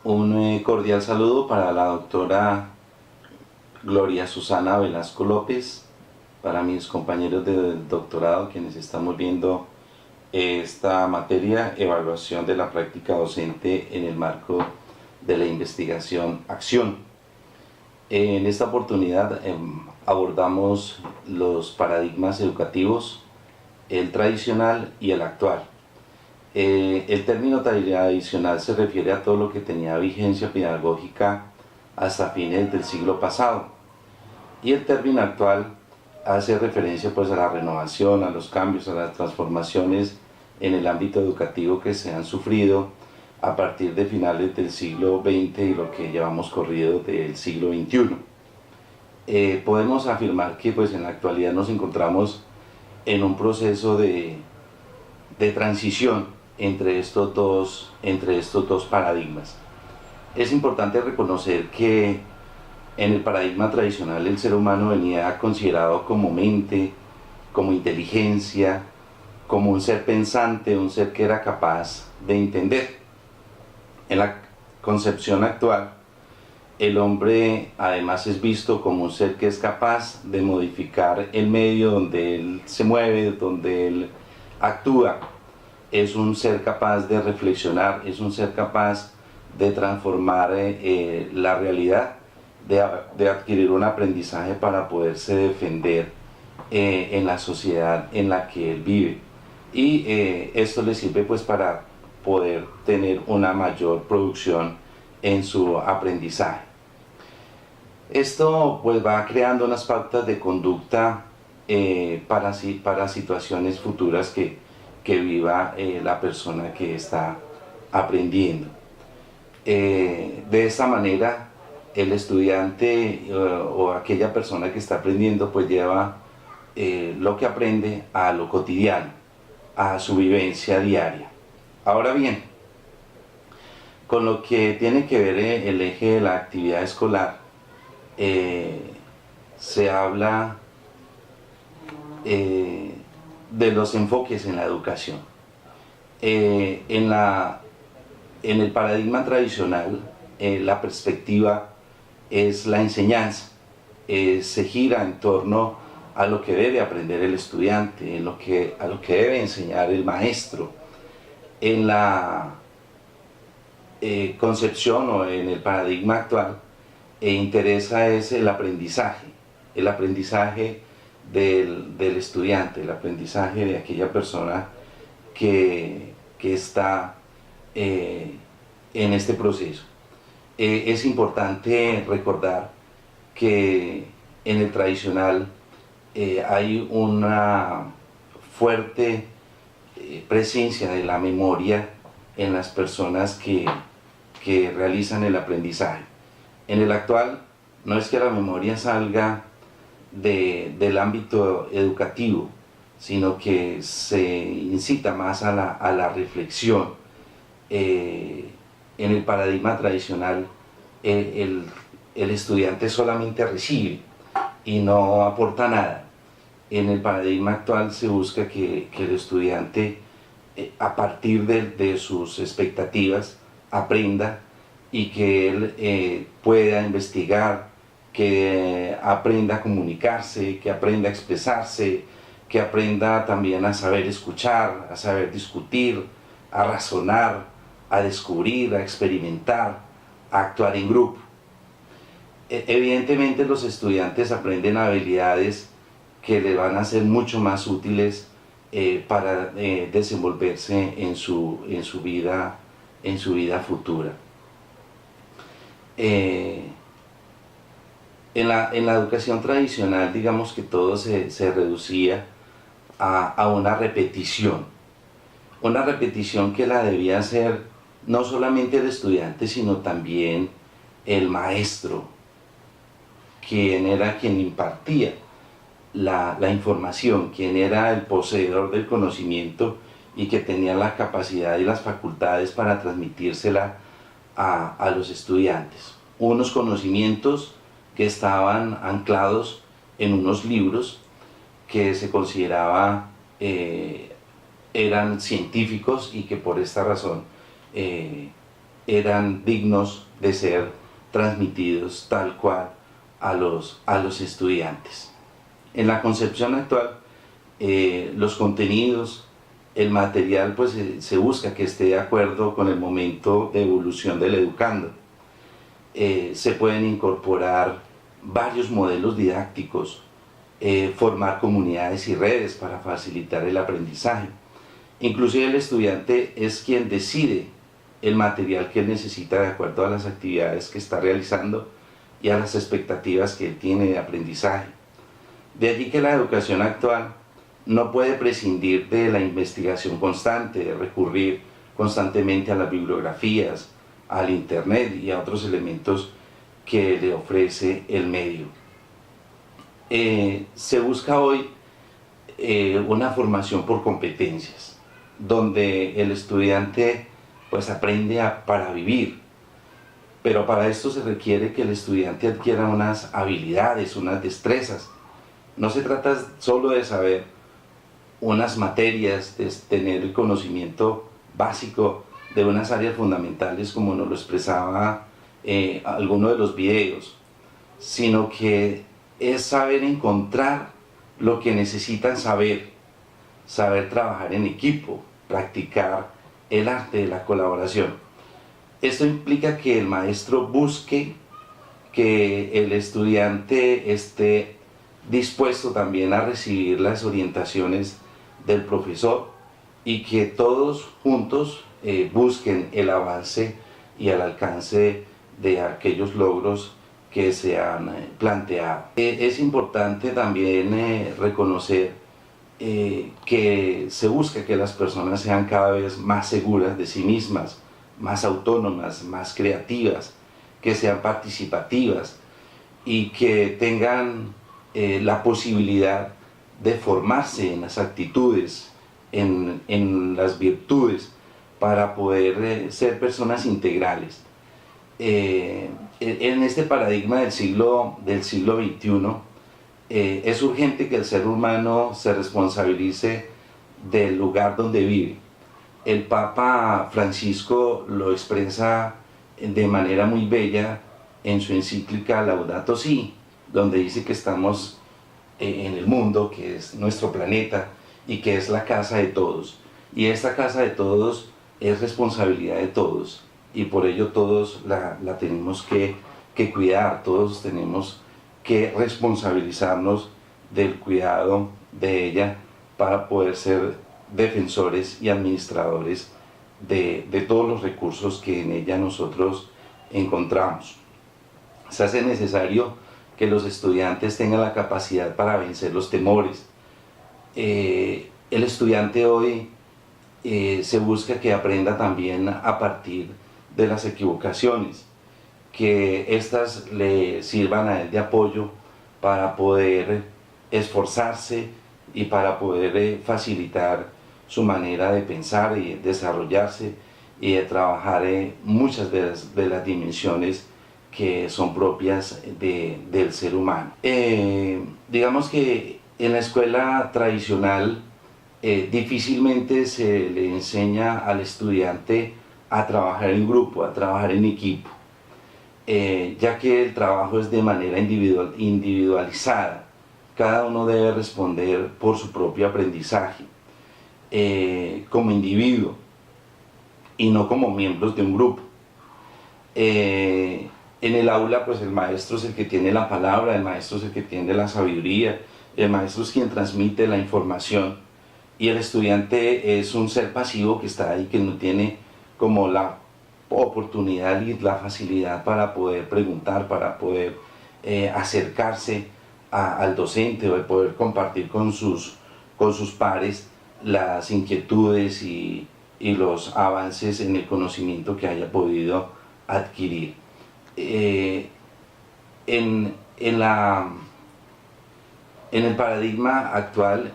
Un cordial saludo para la doctora Gloria Susana Velasco López, para mis compañeros del doctorado quienes estamos viendo esta materia, evaluación de la práctica docente en el marco de la investigación acción. En esta oportunidad abordamos los paradigmas educativos, el tradicional y el actual. El término tradicional se refiere a todo lo que tenía vigencia pedagógica hasta fines del siglo pasado, y el término actual hace referencia pues a la renovación, a los cambios, a las transformaciones en el ámbito educativo que se han sufrido a partir de finales del siglo XX y lo que llevamos corrido del siglo XXI. Podemos afirmar que pues en la actualidad nos encontramos en un proceso de transición entre estos dos paradigmas. Es importante reconocer que en el paradigma tradicional el ser humano venía considerado como mente, como inteligencia, como un ser pensante, un ser que era capaz de entender. En la concepción actual, el hombre además es visto como un ser que es capaz de modificar el medio donde él se mueve, donde él actúa. Es un ser capaz de reflexionar, es un ser capaz de transformar la realidad, de adquirir un aprendizaje para poderse defender en la sociedad en la que él vive. Y esto le sirve pues para poder tener una mayor producción en su aprendizaje. Esto pues va creando unas pautas de conducta para situaciones futuras que viva la persona que está aprendiendo. De esta manera, el estudiante o aquella persona que está aprendiendo pues lleva lo que aprende a lo cotidiano, a su vivencia diaria. Ahora bien, con lo que tiene que ver el eje de la actividad escolar, se habla de los enfoques en la educación. En el paradigma tradicional, la perspectiva es la enseñanza. Se gira en torno a lo que debe aprender el estudiante, a lo que debe enseñar el maestro. En la concepción o en el paradigma actual, interesa es el aprendizaje del estudiante, el aprendizaje de aquella persona que está en este proceso. Es importante recordar que en el tradicional hay una fuerte presencia de la memoria en las personas que realizan el aprendizaje. En el actual no es que la memoria salga del ámbito educativo, sino que se incita más a la reflexión. En el paradigma tradicional, el estudiante solamente recibe y no aporta nada. En el paradigma actual se busca que el estudiante, a partir de sus expectativas, aprenda y que él pueda investigar, que aprenda a comunicarse, que aprenda a expresarse, que aprenda también a saber escuchar, a saber discutir, a razonar, a descubrir, a experimentar, a actuar en grupo. Evidentemente los estudiantes aprenden habilidades que les van a ser mucho más útiles para desenvolverse en su vida futura. En la educación tradicional, digamos que todo se reducía a una repetición que la debía hacer no solamente el estudiante, sino también el maestro, quien era quien impartía la información, quien era el poseedor del conocimiento y que tenía la capacidad y las facultades para transmitírsela a los estudiantes. Unos conocimientos que estaban anclados en unos libros que se consideraba eran científicos y que por esta razón eran dignos de ser transmitidos tal cual a los estudiantes. En la concepción actual, los contenidos, el material, pues se busca que esté de acuerdo con el momento de evolución del educando. Se pueden incorporar varios modelos didácticos, formar comunidades y redes para facilitar el aprendizaje. Inclusive el estudiante es quien decide el material que él necesita de acuerdo a las actividades que está realizando y a las expectativas que él tiene de aprendizaje. De allí que la educación actual no puede prescindir de la investigación constante, de recurrir constantemente a las bibliografías, al internet y a otros elementos que le ofrece el medio. Se busca hoy una formación por competencias, donde el estudiante pues aprende para vivir, pero para esto se requiere que el estudiante adquiera unas habilidades, unas destrezas. No se trata solo de saber unas materias, de tener el conocimiento básico de unas áreas fundamentales como nos lo expresaba alguno de los videos, sino que es saber encontrar lo que necesitan saber, saber trabajar en equipo, practicar el arte de la colaboración. Esto implica que el maestro busque que el estudiante esté dispuesto también a recibir las orientaciones del profesor y que todos juntos busquen el avance y el alcance de aquellos logros que se han planteado. Es importante también reconocer que se busca que las personas sean cada vez más seguras de sí mismas, más autónomas, más creativas, que sean participativas y que tengan la posibilidad de formarse en las actitudes, en las virtudes, para poder ser personas integrales. En este paradigma del siglo XXI, es urgente que el ser humano se responsabilice del lugar donde vive. El Papa Francisco lo expresa de manera muy bella en su encíclica Laudato Si, donde dice que estamos en el mundo, que es nuestro planeta y que es la casa de todos. Y esta casa de todos es responsabilidad de todos y por ello todos la tenemos que cuidar, todos tenemos que responsabilizarnos del cuidado de ella para poder ser defensores y administradores de todos los recursos que en ella nosotros encontramos. Se hace necesario que los estudiantes tengan la capacidad para vencer los temores. El estudiante hoy se busca que aprenda también a partir de las equivocaciones, que éstas le sirvan a él de apoyo para poder esforzarse y para poder facilitar su manera de pensar y desarrollarse y de trabajar muchas de las dimensiones que son propias del ser humano. Digamos que en la escuela tradicional difícilmente se le enseña al estudiante a trabajar en grupo, a trabajar en equipo, ya que el trabajo es de manera individualizada. Cada uno debe responder por su propio aprendizaje como individuo y no como miembros de un grupo. En el aula pues el maestro es el que tiene la palabra, el maestro es el que tiene la sabiduría, el maestro es quien transmite la información y el estudiante es un ser pasivo que está ahí, que no tiene como la oportunidad y la facilidad para poder preguntar, para poder acercarse al docente o de poder compartir con sus pares las inquietudes y los avances en el conocimiento que haya podido adquirir. En el paradigma actual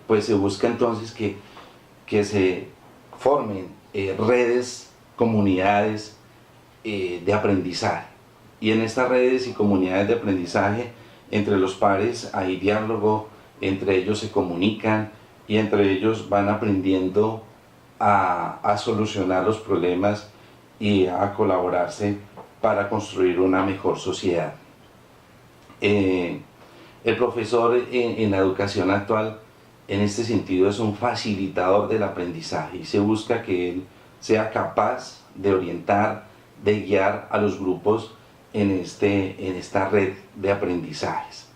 pues se busca entonces que se formen redes, comunidades de aprendizaje, y en estas redes y comunidades de aprendizaje entre los pares hay diálogo, entre ellos se comunican y entre ellos van aprendiendo a solucionar los problemas y a colaborarse para construir una mejor sociedad. El profesor en la educación actual, en este sentido, es un facilitador del aprendizaje y se busca que él sea capaz de orientar, de guiar a los grupos en esta red de aprendizajes.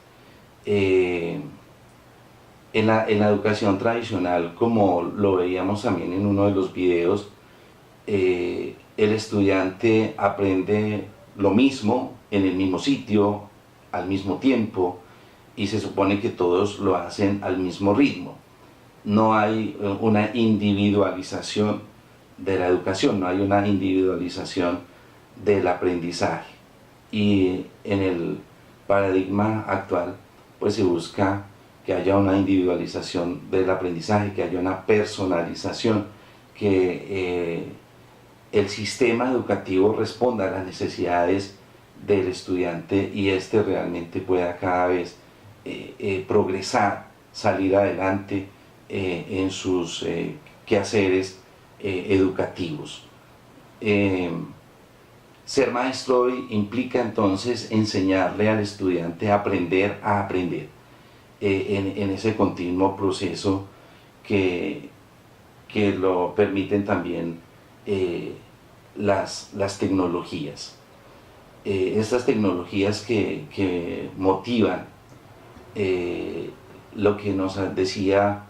En la educación tradicional, como lo veíamos también en uno de los videos, el estudiante aprende lo mismo en el mismo sitio, al mismo tiempo, y se supone que todos lo hacen al mismo ritmo. No hay una individualización de la educación, no hay una individualización del aprendizaje. Y en el paradigma actual, pues se busca que haya una individualización del aprendizaje, que haya una personalización, que el sistema educativo responda a las necesidades del estudiante y éste realmente pueda cada vez progresar, salir adelante en sus quehaceres educativos. Ser maestro hoy implica entonces enseñarle al estudiante a aprender en ese continuo proceso que lo permiten también las tecnologías. Estas tecnologías que motivan lo que nos decía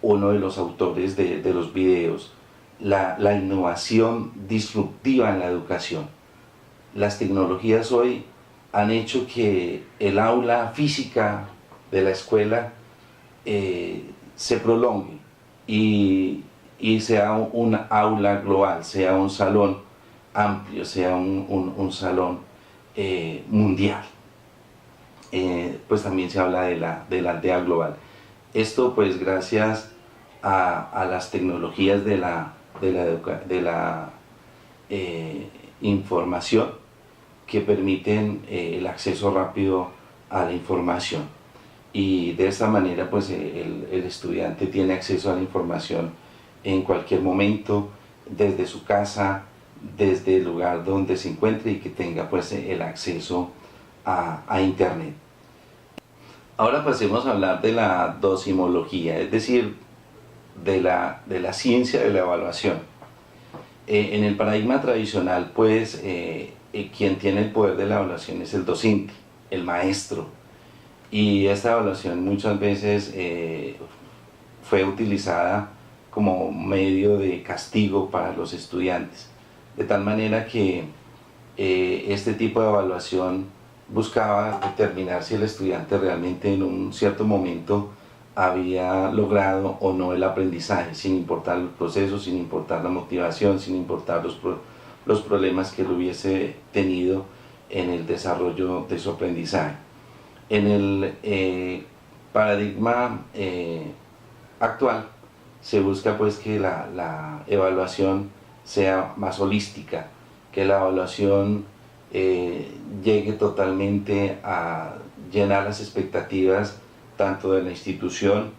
uno de los autores de los videos, la innovación disruptiva en la educación. Las tecnologías hoy han hecho que el aula física de la escuela se prolongue y sea un aula global, sea un salón amplio, sea un salón mundial. Pues también se habla de la aldea global. Esto pues gracias a las tecnologías de la información que permiten el acceso rápido a la información, y de esta manera pues el estudiante tiene acceso a la información en cualquier momento, desde su casa, desde el lugar donde se encuentre, y que tenga pues el acceso a internet. Ahora pasemos a hablar de la docimología, es decir, de la ciencia de la evaluación. En el paradigma tradicional, pues, quien tiene el poder de la evaluación es el docente, el maestro, y esta evaluación muchas veces fue utilizada como medio de castigo para los estudiantes, de tal manera que este tipo de evaluación buscaba determinar si el estudiante realmente en un cierto momento había logrado o no el aprendizaje, sin importar el proceso, sin importar la motivación, sin importar los problemas que él hubiese tenido en el desarrollo de su aprendizaje. En el paradigma actual se busca pues que la evaluación sea más holística, que la evaluación llegue totalmente a llenar las expectativas tanto de la institución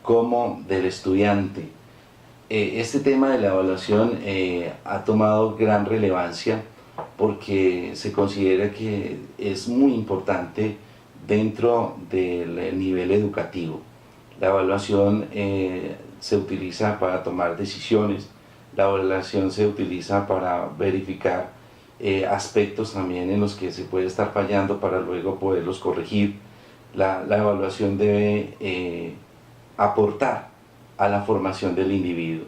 como del estudiante. Este tema de la evaluación ha tomado gran relevancia porque se considera que es muy importante dentro del nivel educativo. La evaluación se utiliza para tomar decisiones, la evaluación se utiliza para verificar aspectos también en los que se puede estar fallando para luego poderlos corregir. La evaluación debe aportar a la formación del individuo.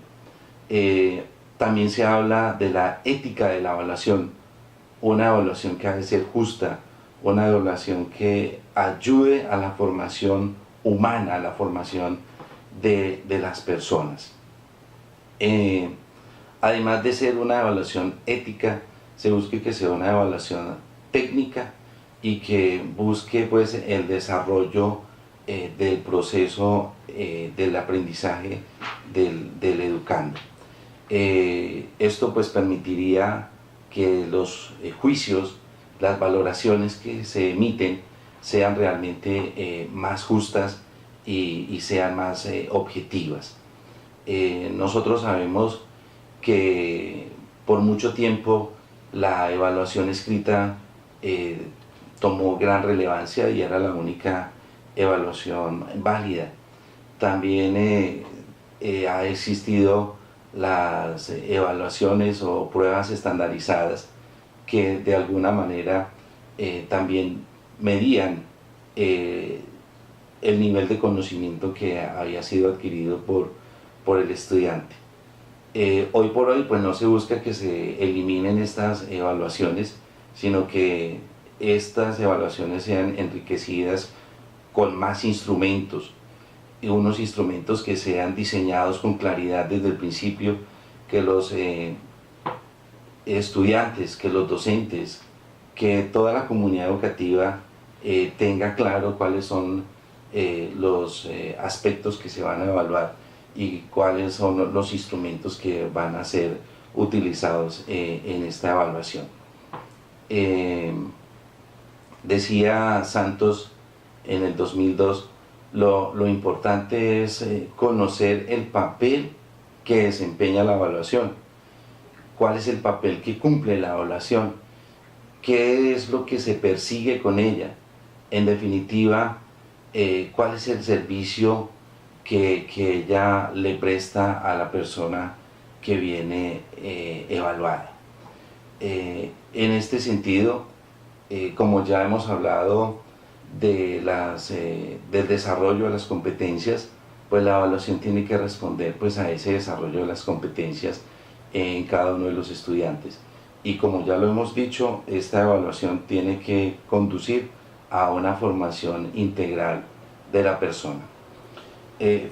También se habla de la ética de la evaluación, una evaluación que ha de ser justa, una evaluación que ayude a la formación humana, a la formación de las personas. Además de ser una evaluación ética, se busque que sea una evaluación técnica y que busque pues el desarrollo del proceso del aprendizaje del educando. Esto pues permitiría que los juicios, las valoraciones que se emiten sean realmente más justas y sean más objetivas. Nosotros sabemos que Por mucho tiempo la evaluación escrita tomó gran relevancia y era la única evaluación válida. También ha existido las evaluaciones o pruebas estandarizadas que de alguna manera también medían el nivel de conocimiento que había sido adquirido por el estudiante. Hoy por hoy pues no se busca que se eliminen estas evaluaciones, sino que estas evaluaciones sean enriquecidas con más instrumentos, y unos instrumentos que sean diseñados con claridad desde el principio, que los estudiantes, que los docentes, que toda la comunidad educativa tenga claro cuáles son los aspectos que se van a evaluar y cuáles son los instrumentos que van a ser utilizados en esta evaluación. Decía Santos en el 2002, lo importante es conocer el papel que desempeña la evaluación, cuál es el papel que cumple la evaluación, qué es lo que se persigue con ella, en definitiva, cuál es el servicio que ella le presta a la persona que viene evaluada. En este sentido, como ya hemos hablado del desarrollo de las competencias, pues la evaluación tiene que responder pues a ese desarrollo de las competencias en cada uno de los estudiantes. Y como ya lo hemos dicho, esta evaluación tiene que conducir a una formación integral de la persona.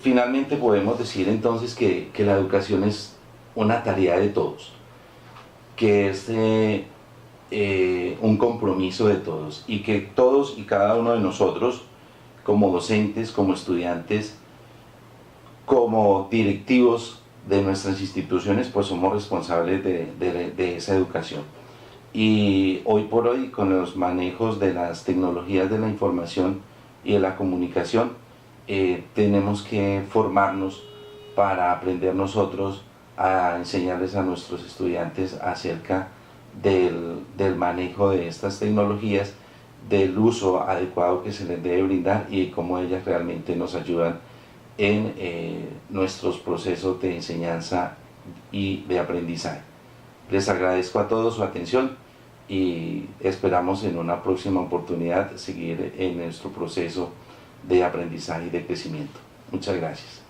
Finalmente podemos decir entonces que la educación es una tarea de todos, que es un compromiso de todos, y que todos y cada uno de nosotros, como docentes, como estudiantes, como directivos de nuestras instituciones, pues somos responsables de esa educación. Y hoy por hoy, con los manejos de las tecnologías de la información y de la comunicación, tenemos que formarnos para aprender nosotros a enseñarles a nuestros estudiantes acerca del manejo de estas tecnologías, del uso adecuado que se les debe brindar y de cómo ellas realmente nos ayudan en nuestros procesos de enseñanza y de aprendizaje. Les agradezco a todos su atención y esperamos en una próxima oportunidad seguir en nuestro proceso de aprendizaje y de crecimiento. Muchas gracias.